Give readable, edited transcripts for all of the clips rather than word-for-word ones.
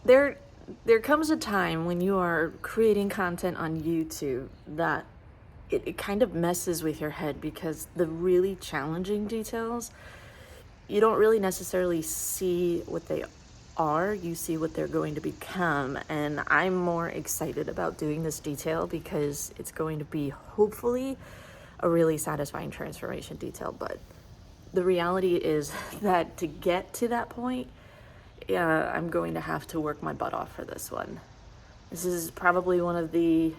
there comes a time when you are creating content on YouTube that it kind of messes with your head, because the really challenging details, you don't really necessarily see what they are, you see what they're going to become. And I'm more excited about doing this detail because it's going to be hopefully a really satisfying transformation detail. But the reality is that to get to that point, I'm going to have to work my butt off for this one. This is probably one of the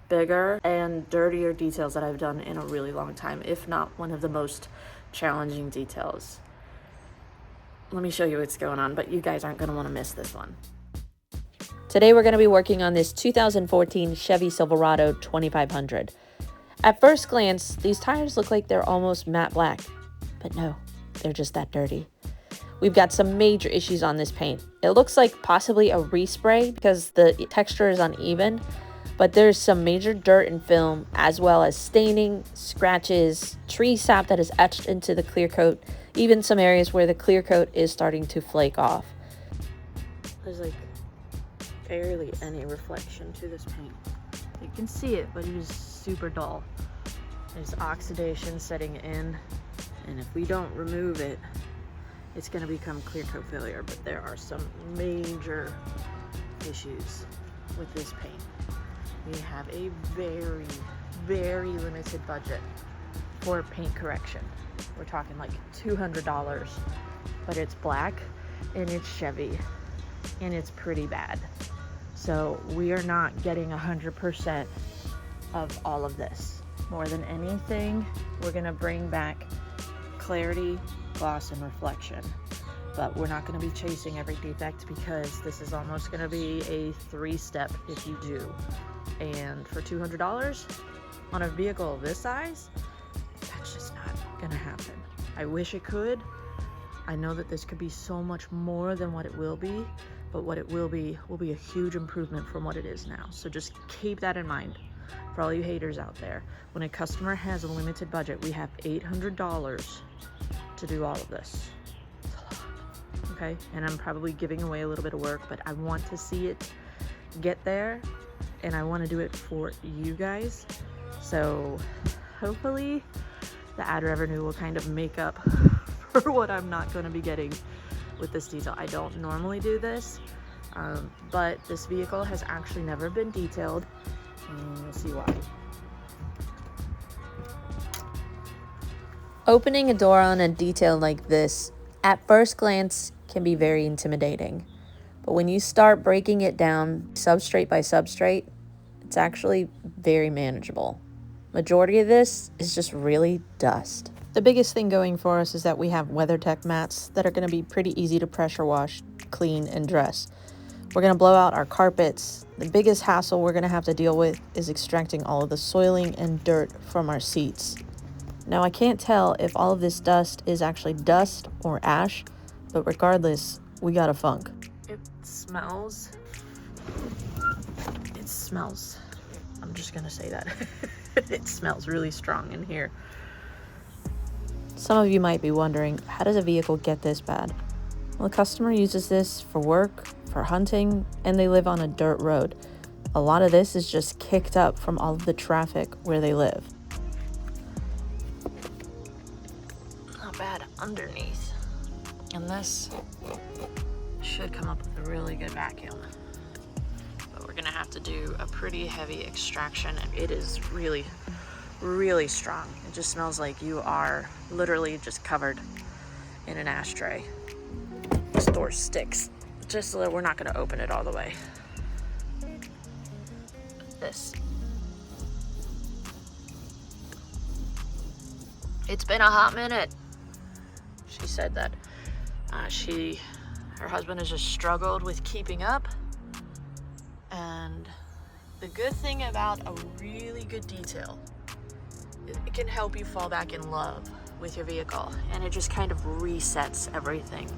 bigger and dirtier details that I've done in a really long time, if not one of the most challenging details. Let me show you what's going on, but you guys aren't going to want to miss this one. Today we're going to be working on this 2014 Chevy Silverado 2500. At first glance, these tires look like they're almost matte black, but no, they're just that dirty. We've got some major issues on this paint. It looks like possibly a respray because the texture is uneven, but there's some major dirt and film, as well as staining, scratches, tree sap that is etched into the clear coat, even some areas where the clear coat is starting to flake off. There's like barely any reflection to this paint. You can see it, but it is super dull. There's oxidation setting in, and if we don't remove it, it's going to become clear coat failure. But there are some major issues with this paint. We have a very, very limited budget for paint correction. We're talking like $200, but it's black and it's Chevy and it's pretty bad. So we are not getting 100% of all of this. More than anything, we're gonna bring back clarity, gloss, and reflection. But we're not gonna be chasing every defect, because this is almost gonna be a 3-step if you do. And for $200 on a vehicle of this size, that's just not gonna happen. I wish it could. I know that this could be so much more than what it will be, but what it will be a huge improvement from what it is now. So just keep that in mind for all you haters out there. When a customer has a limited budget, we have $800 to do all of this. It's a lot, okay? And I'm probably giving away a little bit of work, but I want to see it get there, and I want to do it for you guys. So hopefully the ad revenue will kind of make up for what I'm not going to be getting with this detail. I don't normally do this, but this vehicle has actually never been detailed, and you'll see why. Opening a door on a detail like this, at first glance, can be very intimidating. But when you start breaking it down substrate by substrate, it's actually very manageable. Majority of this is just really dust. The biggest thing going for us is that we have WeatherTech mats that are going to be pretty easy to pressure wash, clean, and dress. We're going to blow out our carpets. The biggest hassle we're going to have to deal with is extracting all of the soiling and dirt from our seats. Now, I can't tell if all of this dust is actually dust or ash, but regardless, we got a funk. It smells. I'm just going to say that. It smells really strong in here. Some of you might be wondering, how does a vehicle get this bad? Well, the customer uses this for work, for hunting, and they live on a dirt road. A lot of this is just kicked up from all of the traffic where they live. Not bad underneath. And this should come up with a really good vacuum. But we're gonna have to do a pretty heavy extraction, and it is really, really strong. It just smells like you are literally just covered in an ashtray. This door sticks. Just so that we're not gonna open it all the way. This. It's been a hot minute. She said that her husband has just struggled with keeping up. And the good thing about a really good detail is it can help you fall back in love with your vehicle, and it just kind of resets everything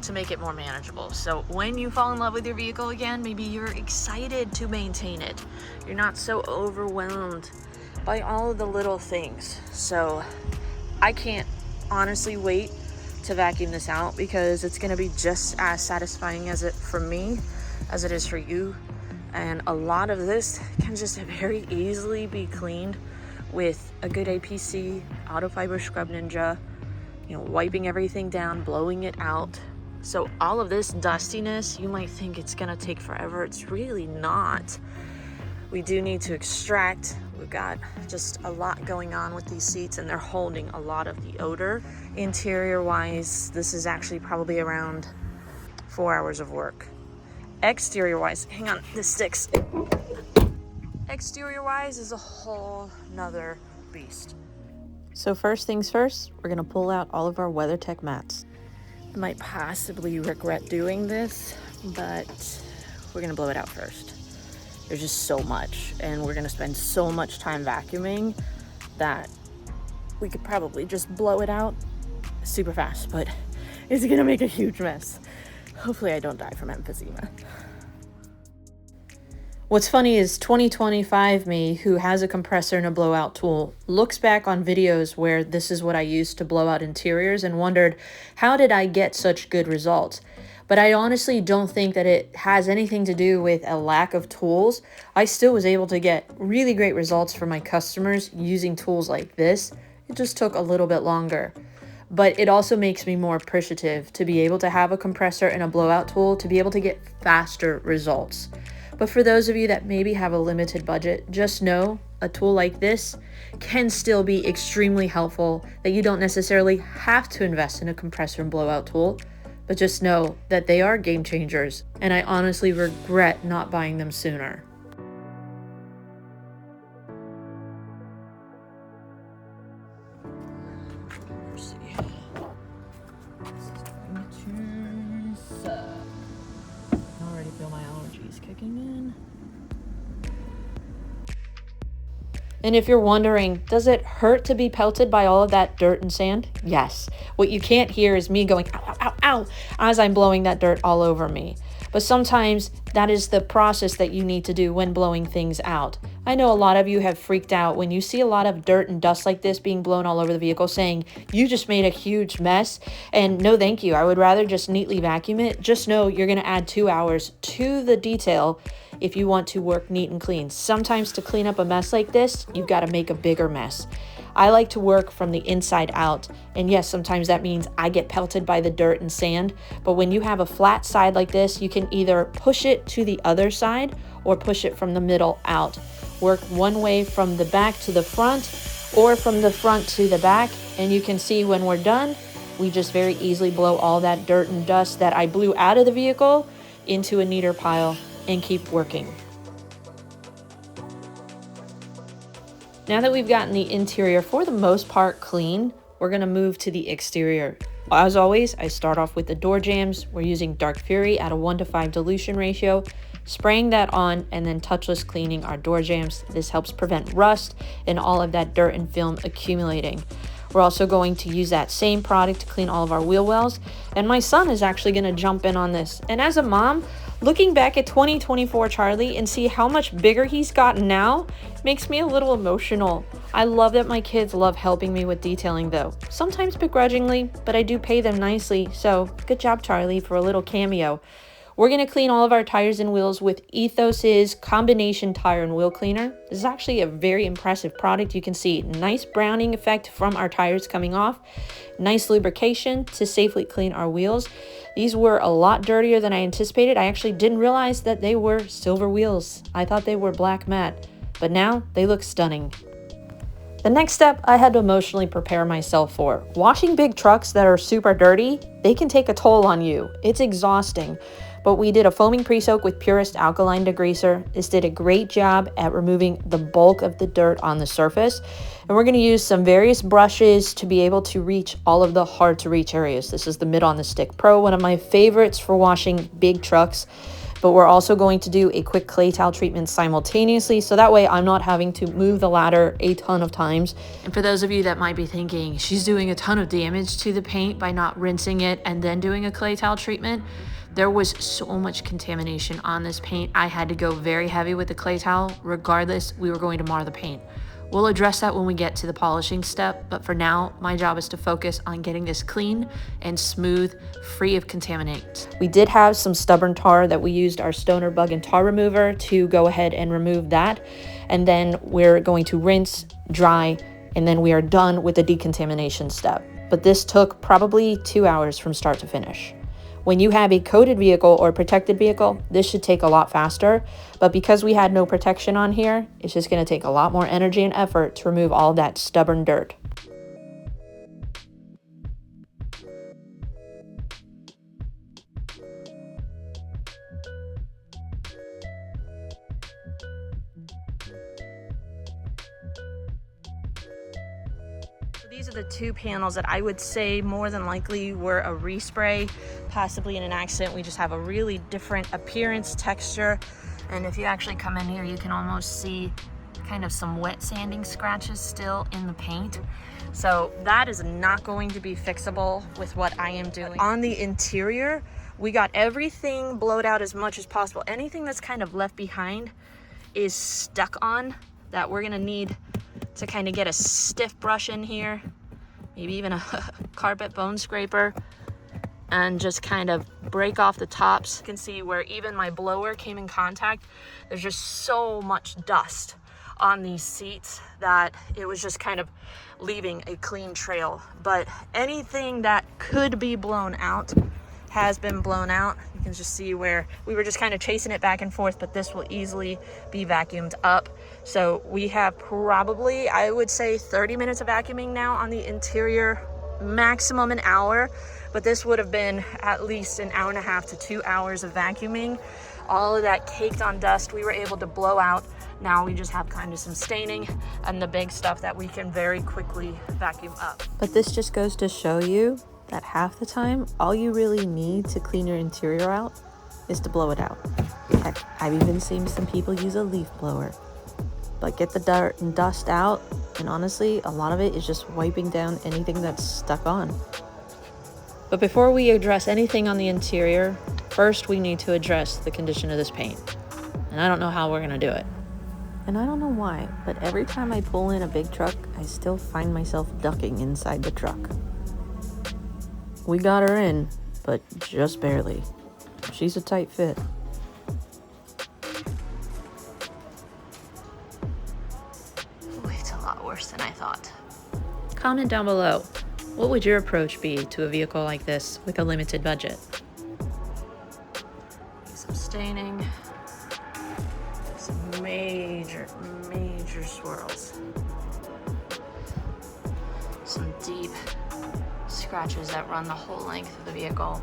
to make it more manageable. So when you fall in love with your vehicle again, maybe you're excited to maintain it. You're not so overwhelmed by all of the little things. So I can't honestly wait to vacuum this out because it's going to be just as satisfying as it for me as it is for you. And a lot of this can just very easily be cleaned with a good APC, Auto Fiber Scrub Ninja, you know, wiping everything down, blowing it out. So all of this dustiness, you might think it's gonna take forever. It's really not. We do need to extract. We've got just a lot going on with these seats, and they're holding a lot of the odor. Interior wise, this is actually probably around 4 hours of work. Exterior wise, hang on, this sticks. Exterior wise is a whole nother beast. So first things first, we're gonna pull out all of our WeatherTech mats. I might possibly regret doing this, but we're gonna blow it out first. There's just so much, and we're gonna spend so much time vacuuming that we could probably just blow it out super fast, but it's gonna make a huge mess. Hopefully I don't die from emphysema. What's funny is 2025 me, who has a compressor and a blowout tool, looks back on videos where this is what I used to blow out interiors and wondered, how did I get such good results? But I honestly don't think that it has anything to do with a lack of tools. I still was able to get really great results for my customers using tools like this. It just took a little bit longer. But it also makes me more appreciative to be able to have a compressor and a blowout tool to be able to get faster results. But for those of you that maybe have a limited budget, just know a tool like this can still be extremely helpful, that you don't necessarily have to invest in a compressor and blowout tool, but just know that they are game changers, and I honestly regret not buying them sooner. Let's see. Temperatures. I already feel my allergies kicking in. And if you're wondering, does it hurt to be pelted by all of that dirt and sand? Yes. What you can't hear is me going, ow, ow, ow, ow, as I'm blowing that dirt all over me. But sometimes that is the process that you need to do when blowing things out. I know a lot of you have freaked out when you see a lot of dirt and dust like this being blown all over the vehicle, saying, you just made a huge mess. And no, thank you. I would rather just neatly vacuum it. Just know you're going to add 2 hours to the detail if you want to work neat and clean. Sometimes to clean up a mess like this, you've got to make a bigger mess. I like to work from the inside out. And yes, sometimes that means I get pelted by the dirt and sand. But when you have a flat side like this, you can either push it to the other side or push it from the middle out. Work one way from the back to the front or from the front to the back. And you can see when we're done, we just very easily blow all that dirt and dust that I blew out of the vehicle into a neater pile and keep working. Now that we've gotten the interior for the most part clean, we're gonna move to the exterior. As always, I start off with the door jambs. We're using Dark Fury at a 1:5 dilution ratio, spraying that on and then touchless cleaning our door jambs. This helps prevent rust and all of that dirt and film accumulating. We're also going to use that same product to clean all of our wheel wells. And my son is actually gonna jump in on this. And as a mom, looking back at 2024 Charlie and see how much bigger he's gotten now makes me a little emotional. I love that my kids love helping me with detailing though, sometimes begrudgingly, but I do pay them nicely, so good job Charlie for a little cameo. We're going to clean all of our tires and wheels with Ethos's combination tire and wheel cleaner. This is actually a very impressive product. You can see nice browning effect from our tires coming off, nice lubrication to safely clean our wheels. These were a lot dirtier than I anticipated. I actually didn't realize that they were silver wheels. I thought they were black matte, but now they look stunning. The next step I had to emotionally prepare myself for. Washing big trucks that are super dirty, they can take a toll on you. It's exhausting. But we did a foaming pre-soak with Purist Alkaline Degreaser. This did a great job at removing the bulk of the dirt on the surface. And we're going to use some various brushes to be able to reach all of the hard to reach areas. This is the Mid on the Stick Pro, one of my favorites for washing big trucks. But we're also going to do a quick clay towel treatment simultaneously, so that way I'm not having to move the ladder a ton of times. And for those of you that might be thinking, she's doing a ton of damage to the paint by not rinsing it and then doing a clay towel treatment, there was so much contamination on this paint. I had to go very heavy with the clay towel. Regardless, we were going to mar the paint. We'll address that when we get to the polishing step, but for now, my job is to focus on getting this clean and smooth, free of contaminants. We did have some stubborn tar that we used our stoner bug and tar remover to go ahead and remove that. And then we're going to rinse, dry, and then we are done with the decontamination step. But this took probably 2 hours from start to finish. When you have a coated vehicle or protected vehicle, this should take a lot faster, but because we had no protection on here, it's just gonna take a lot more energy and effort to remove all that stubborn dirt. These are the two panels that I would say more than likely were a respray, possibly in an accident. We just have a really different appearance, texture, and if you actually come in here, you can almost see kind of some wet sanding scratches still in the paint. So that is not going to be fixable with what I am doing. On the interior, we got everything blowed out as much as possible. Anything that's kind of left behind is stuck on that we're gonna need to kind of get a stiff brush in here, maybe even a carpet bone scraper, and just kind of break off the tops. You can see where even my blower came in contact. There's just so much dust on these seats that it was just kind of leaving a clean trail. But anything that could be blown out has been blown out. You can just see where we were just kind of chasing it back and forth, but this will easily be vacuumed up. So we have probably, I would say, 30 minutes of vacuuming now on the interior, maximum an hour, but this would have been at least an hour and a half to 2 hours of vacuuming. All of that caked on dust we were able to blow out. Now we just have kind of some staining and the big stuff that we can very quickly vacuum up. But this just goes to show you that half the time, all you really need to clean your interior out is to blow it out. Heck, I've even seen some people use a leaf blower. But get the dirt and dust out, and honestly, a lot of it is just wiping down anything that's stuck on. But before we address anything on the interior, first we need to address the condition of this paint. And I don't know how we're gonna do it. And I don't know why, but every time I pull in a big truck, I still find myself ducking inside the truck. We got her in, but just barely. She's a tight fit. Ooh, it's a lot worse than I thought. Comment down below, what would your approach be to a vehicle like this with a limited budget? Some staining, some major swirls, some deep scratches that run the whole length of the vehicle.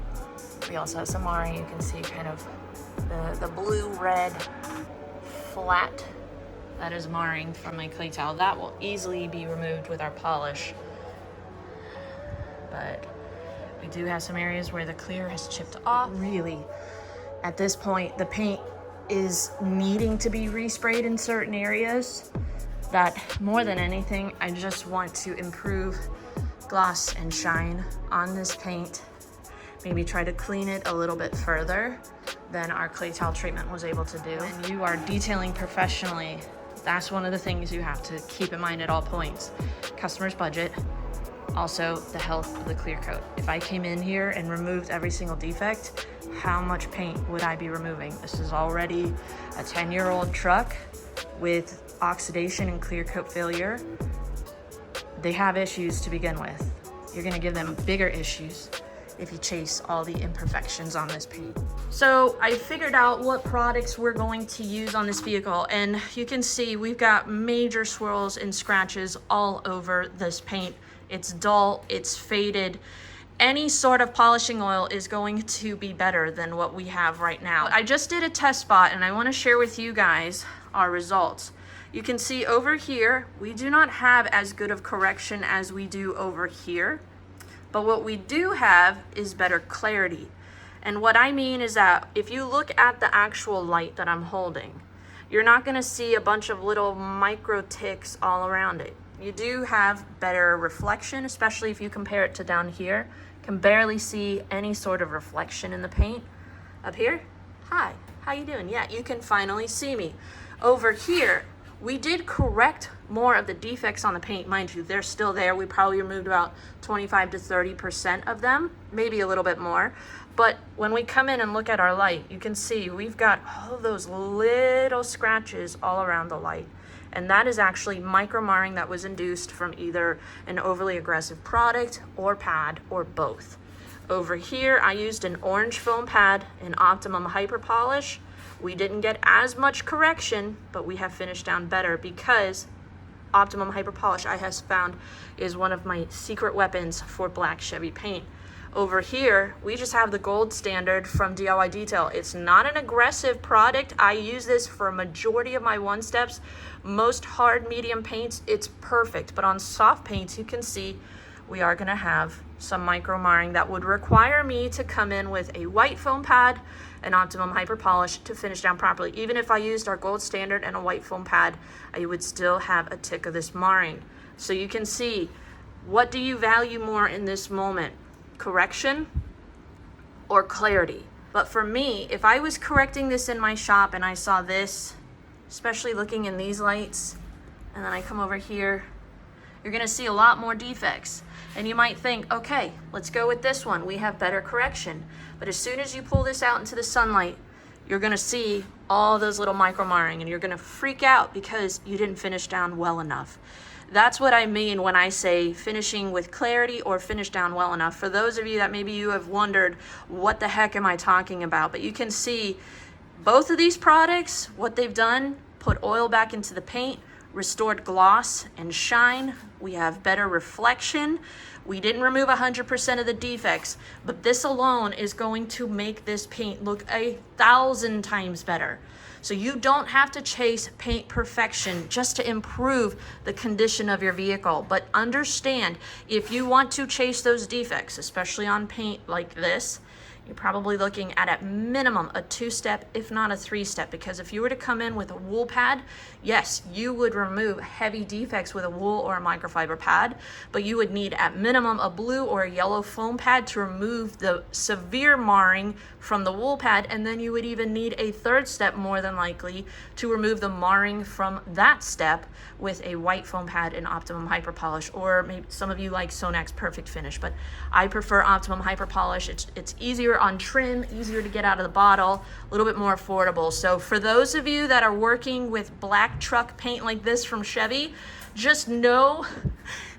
We also have some marring. You can see kind of the blue-red flat that is marring from my clay towel. That will easily be removed with our polish. But we do have some areas where the clear has chipped off. Really, at this point, the paint is needing to be resprayed in certain areas. That more than anything, I just want to improve gloss and shine on this paint. Maybe try to clean it a little bit further than our clay towel treatment was able to do. When you are detailing professionally, that's one of the things you have to keep in mind at all points. Customer's budget, also the health of the clear coat. If I came in here and removed every single defect, how much paint would I be removing? This is already a 10-year-old truck with oxidation and clear coat failure. They have issues to begin with. You're gonna give them bigger issues if you chase all the imperfections on this paint. So I figured out what products we're going to use on this vehicle, and you can see we've got major swirls and scratches all over this paint. It's dull, it's faded. Any sort of polishing oil is going to be better than what we have right now. I just did a test spot and I want to share with you guys our results. You can see over here, we do not have as good of correction as we do over here. But what we do have is better clarity. And what I mean is that if you look at the actual light that I'm holding, you're not gonna see a bunch of little micro ticks all around it. You do have better reflection, especially if you compare it to down here. Can barely see any sort of reflection in the paint. Up here, hi, how you doing? Yeah, you can finally see me. Over here, We did correct more of the defects on the paint. Mind you, they're still there. We probably removed about 25 to 30% of them, maybe a little bit more. But when we come in and look at our light, you can see we've got all those little scratches all around the light. And that is actually micro marring that was induced from either an overly aggressive product or pad or both. Over here, I used an orange foam pad in Optimum Hyper Polish. We didn't get as much correction, but we have finished down better because Optimum Hyper Polish, I have found, is one of my secret weapons for black Chevy paint. Over here, we just have the gold standard from DIY Detail. It's not an aggressive product. I use this for a majority of my one-steps. Most hard medium paints, it's perfect. But on soft paints, you can see we are gonna have some micro marring that would require me to come in with a white foam pad and Optimum Hyper Polish to finish down properly. Even if I used our gold standard and a white foam pad, I would still have a tick of this marring. So you can see, what do you value more in this moment? Correction or clarity? But for me, if I was correcting this in my shop and I saw this, especially looking in these lights, and then I come over here, you're gonna see a lot more defects. And you might think, okay, let's go with this one. We have better correction. But as soon as you pull this out into the sunlight, you're gonna see all those little micro marring and you're gonna freak out because you didn't finish down well enough. That's what I mean when I say finishing with clarity or finish down well enough. For those of you that maybe you have wondered, what the heck am I talking about? But you can see both of these products, what they've done, put oil back into the paint, restored gloss and shine. We have better reflection. We didn't remove 100% of the defects, but this alone is going to make this paint look 1,000 times better. So you don't have to chase paint perfection just to improve the condition of your vehicle. But understand, if you want to chase those defects, especially on paint like this, you're probably looking at minimum a 2-step, if not a 3-step, because if you were to come in with a wool pad, yes, you would remove heavy defects with a wool or a microfiber pad, but you would need at minimum a blue or a yellow foam pad to remove the severe marring from the wool pad, and then you would even need a 3rd step more than likely to remove the marring from that step with a white foam pad in Optimum Hyper Polish, or maybe some of you like Sonak's Perfect Finish, but I prefer Optimum Hyper Polish. It's easier on trim, easier to get out of the bottle, a little bit more affordable. So for those of you that are working with black truck paint like this from Chevy, just know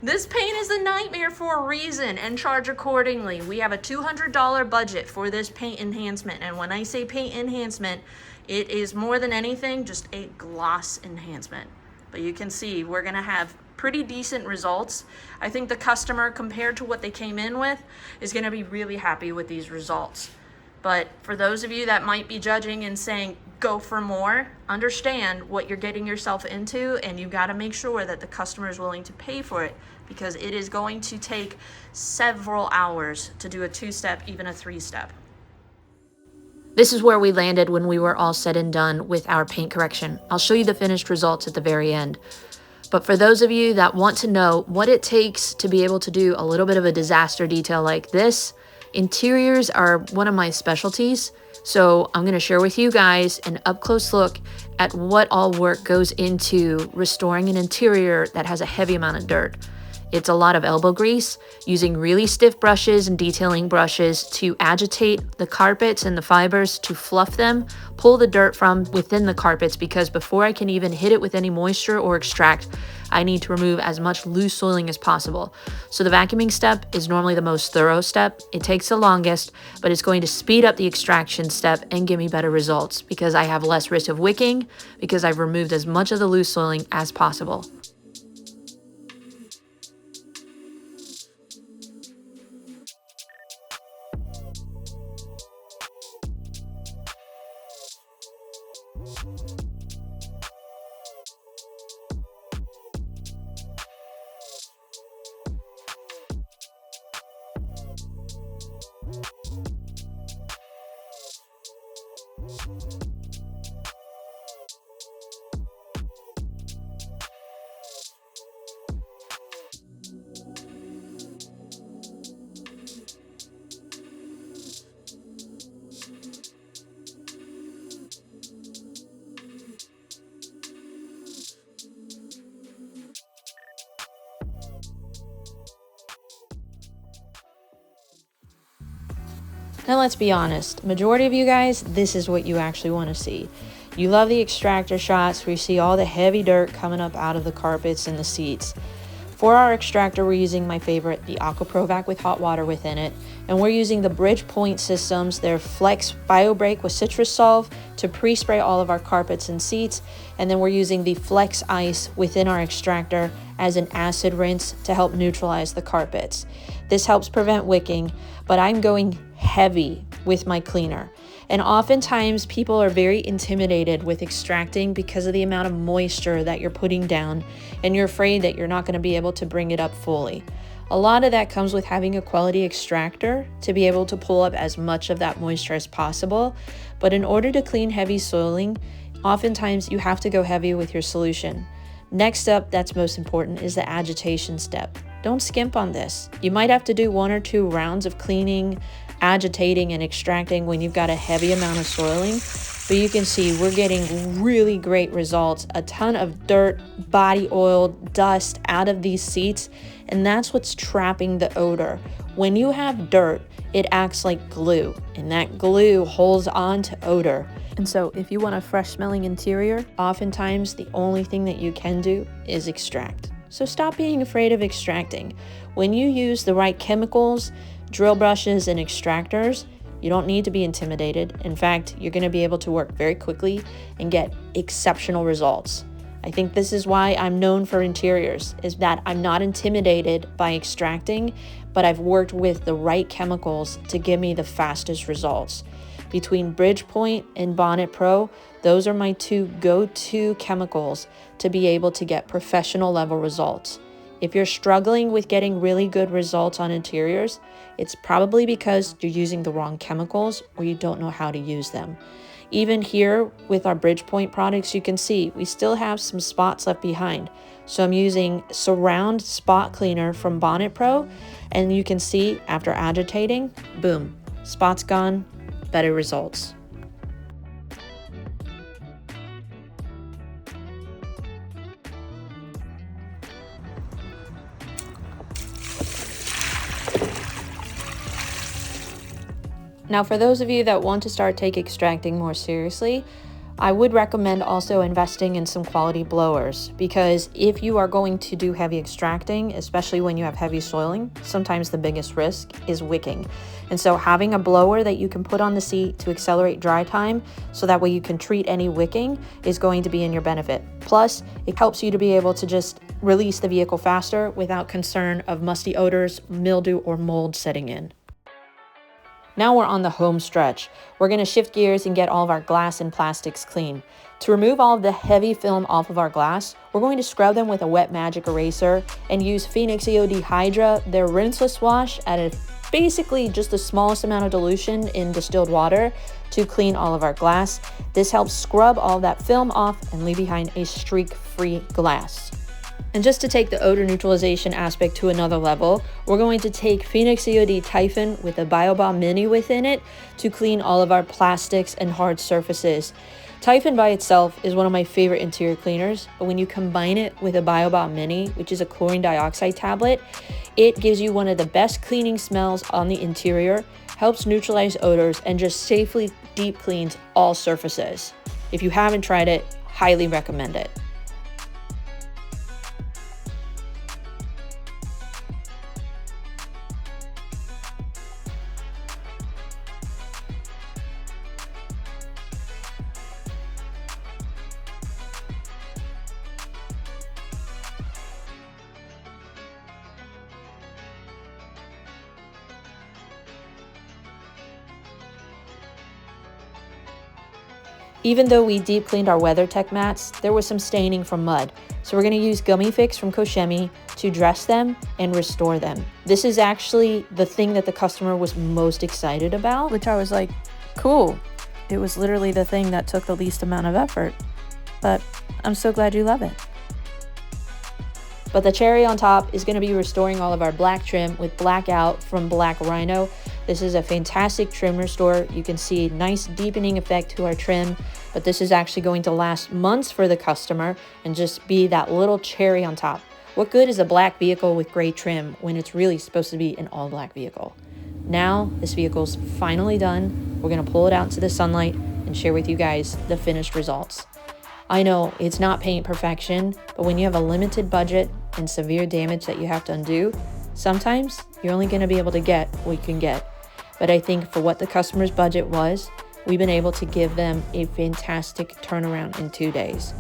this paint is a nightmare for a reason, and charge accordingly. We have a $200 budget for this paint enhancement, and when I say paint enhancement, it is more than anything just a gloss enhancement. But you can see we're gonna have pretty decent results. I think the customer, compared to what they came in with, is gonna be really happy with these results. But for those of you that might be judging and saying, go for more, understand what you're getting yourself into, and you gotta make sure that the customer is willing to pay for it, because it is going to take several hours to do a 2-step, even a 3-step. This is where we landed when we were all said and done with our paint correction. I'll show you the finished results at the very end. But for those of you that want to know what it takes to be able to do a little bit of a disaster detail like this, interiors are one of my specialties. So I'm going to share with you guys an up-close look at what all work goes into restoring an interior that has a heavy amount of dirt. It's a lot of elbow grease, using really stiff brushes and detailing brushes to agitate the carpets and the fibers to fluff them, pull the dirt from within the carpets, because before I can even hit it with any moisture or extract, I need to remove as much loose soiling as possible. So the vacuuming step is normally the most thorough step. It takes the longest, but it's going to speed up the extraction step and give me better results because I have less risk of wicking, because I've removed as much of the loose soiling as possible. Now let's be honest, majority of you guys, this is what you actually want to see. You love the extractor shots where you see all the heavy dirt coming up out of the carpets and the seats. For our extractor, we're using my favorite, the AquaProvac with hot water within it. And we're using the Bridgepoint systems, their Flex BioBreak with Citrus Solve to pre-spray all of our carpets and seats. And then we're using the Flex Ice within our extractor as an acid rinse to help neutralize the carpets. This helps prevent wicking, but I'm going heavy with my cleaner. And oftentimes people are very intimidated with extracting because of the amount of moisture that you're putting down, and you're afraid that you're not going to be able to bring it up fully. A lot of that comes with having a quality extractor to be able to pull up as much of that moisture as possible. But in order to clean heavy soiling, oftentimes you have to go heavy with your solution. Next up, that's most important, is the agitation step. Don't skimp on this. You might have to do 1 or 2 rounds of cleaning, agitating, and extracting when you've got a heavy amount of soiling. But you can see we're getting really great results. A ton of dirt, body oil, dust out of these seats, and that's what's trapping the odor. When you have dirt, it acts like glue, and that glue holds on to odor. And so if you want a fresh smelling interior, oftentimes the only thing that you can do is extract. So stop being afraid of extracting. When you use the right chemicals, drill brushes, and extractors, you don't need to be intimidated. In fact, you're going to be able to work very quickly and get exceptional results. I think this is why I'm known for interiors, is that I'm not intimidated by extracting, but I've worked with the right chemicals to give me the fastest results. Between Bridgepoint and Bonnet Pro, those are my 2 go-to chemicals to be able to get professional level results. If you're struggling with getting really good results on interiors, it's probably because you're using the wrong chemicals or you don't know how to use them. Even here with our Bridgepoint products, you can see we still have some spots left behind. So I'm using Surround Spot Cleaner from Bonnet Pro, and you can see after agitating, boom, spots gone, better results. Now, for those of you that want to start extracting more seriously, I would recommend also investing in some quality blowers, because if you are going to do heavy extracting, especially when you have heavy soiling, sometimes the biggest risk is wicking. And so having a blower that you can put on the seat to accelerate dry time so that way you can treat any wicking is going to be in your benefit. Plus, it helps you to be able to just release the vehicle faster without concern of musty odors, mildew, or mold setting in. Now we're on the home stretch. We're going to shift gears and get all of our glass and plastics clean. To remove all of the heavy film off of our glass, we're going to scrub them with a wet magic eraser and use Phoenix EOD Hydra, their rinseless wash, at basically just the smallest amount of dilution in distilled water to clean all of our glass. This helps scrub all that film off and leave behind a streak-free glass. And just to take the odor neutralization aspect to another level, we're going to take Phoenix EOD Typhon with a BioBomb Mini within it to clean all of our plastics and hard surfaces. Typhon by itself is one of my favorite interior cleaners, but when you combine it with a BioBomb Mini, which is a chlorine dioxide tablet, it gives you one of the best cleaning smells on the interior, helps neutralize odors, and just safely deep cleans all surfaces. If you haven't tried it, highly recommend it. Even though we deep cleaned our WeatherTech mats, there was some staining from mud. So we're going to use Gummy Fix from Chevy to dress them and restore them. This is actually the thing that the customer was most excited about, which I was like, cool. It was literally the thing that took the least amount of effort. But I'm so glad you love it. But the cherry on top is going to be restoring all of our black trim with Blackout from Black Rhino. This is a fantastic trim restore. You can see a nice deepening effect to our trim, but this is actually going to last months for the customer and just be that little cherry on top. What good is a black vehicle with gray trim when it's really supposed to be an all black vehicle? Now this vehicle's finally done. We're gonna pull it out into the sunlight and share with you guys the finished results. I know it's not paint perfection, but when you have a limited budget and severe damage that you have to undo, sometimes you're only gonna be able to get what you can get. But I think for what the customer's budget was, we've been able to give them a fantastic turnaround in 2 days.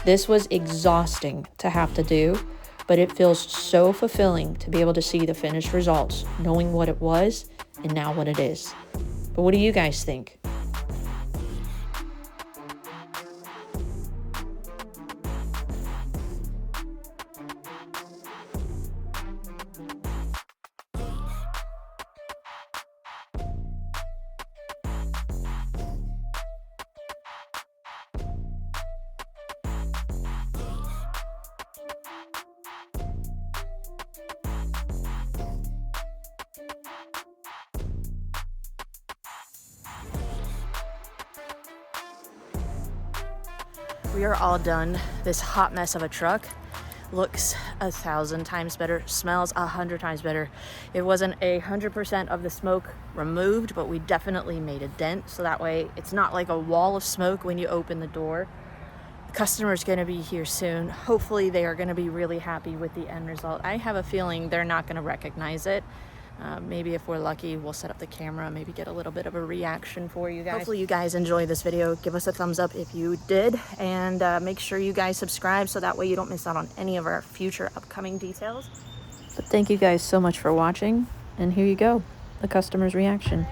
This was exhausting to have to do, but it feels so fulfilling to be able to see the finished results, knowing what it was and now what it is. But what do you guys think? We are all done. This hot mess of a truck looks 1,000 times better, smells 100 times better. It wasn't 100% of the smoke removed, but we definitely made a dent, so that way it's not like a wall of smoke when you open the door. The customer's gonna be here soon. Hopefully they are gonna be really happy with the end result. I have a feeling they're not gonna recognize it. Maybe if we're lucky, we'll set up the camera, maybe get a little bit of a reaction for you guys. Hopefully you guys enjoy this video. Give us a thumbs up if you did, and make sure you guys subscribe so that way you don't miss out on any of our future upcoming details. But thank you guys so much for watching, and here you go, the customer's reaction.